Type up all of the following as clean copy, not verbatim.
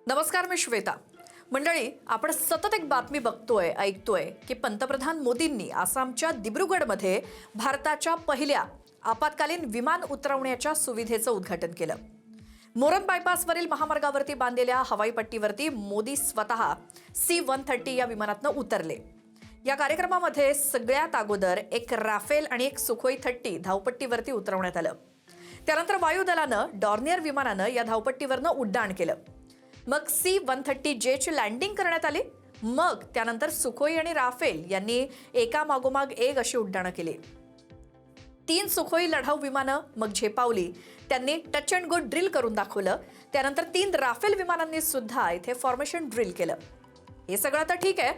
नमस्कार, मी श्वेता. मंडळी, आपण सतत एक बातमी बघतोय, ऐकतोय की पंतप्रधान मोदींनी आसामच्या दिब्रुगडमध्ये भारताच्या पहिल्या आपत्कालीन विमान उतरवण्याच्या सुविधेचं उद्घाटन केलं. मोरन बायपासवरील महामार्गावरती बांधलेल्या हवाई पट्टीवरती मोदी स्वतः C-130 या विमानातनं उतरले. या कार्यक्रमामध्ये सगळ्यात अगोदर एक राफेल आणि एक सुखोई 30 धावपट्टीवरती उतरवण्यात आलं. त्यानंतर वायुदलानं डॉर्नियर विमानानं या धावपट्टीवरनं उड्डाण केलं. मग C-130J ची लँडिंग करण्यात आली. मग त्यानंतर सुखोई आणि राफेल यांनी एकामागोमाग एक अशी उड्डाणं केली. 3 सुखोई लढाऊ विमानं मग झेपावली. त्यांनी टच अँड गो ड्रिल करून दाखवलं. त्यानंतर 3 राफेल विमानांनी सुद्धा इथे फॉर्मेशन ड्रिल केलं. हे सगळं तर ठीक आहे.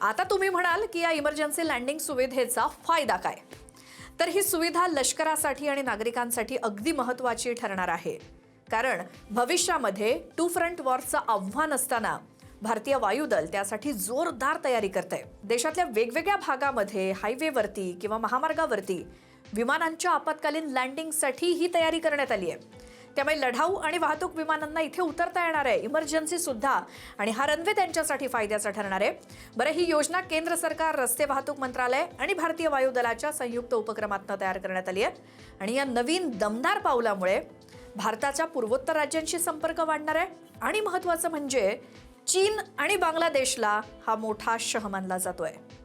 आता तुम्ही म्हणाल की या इमर्जन्सी लँडिंग सुविधेचा फायदा काय? तर ही सुविधा लष्करासाठी आणि नागरिकांसाठी अगदी महत्त्वाची ठरणार आहे. कारण भविष्यामध्ये टू फ्रंट वॉरचं आव्हान असताना भारतीय वायुदल त्यासाठी जोरदार तयारी करते. देशातल्या वेगवेगळ्या भागामध्ये हायवेवरती किंवा महामार्गावरती विमानांच्या आपत्कालीन लँडिंगसाठी ही तयारी करण्यात आली आहे. त्यामुळे लढाऊ आणि वाहतूक विमानांना इथे उतरता येणार आहे, इमर्जन्सी सुद्धा, आणि हा रनवे त्यांच्यासाठी फायद्याचा ठरणार आहे. बरं, ही योजना केंद्र सरकार, रस्ते वाहतूक मंत्रालय आणि भारतीय वायुदलाच्या संयुक्त उपक्रमातून तयार करण्यात आली आहे. आणि या नवीन दमदार पावलामुळे भारताच्या पूर्वोत्तर राज्यांशी संपर्क वाढणार आहे. आणि महत्त्वाचं म्हणजे चीन आणि बांगलादेशला हा मोठा शह मानला जातोय.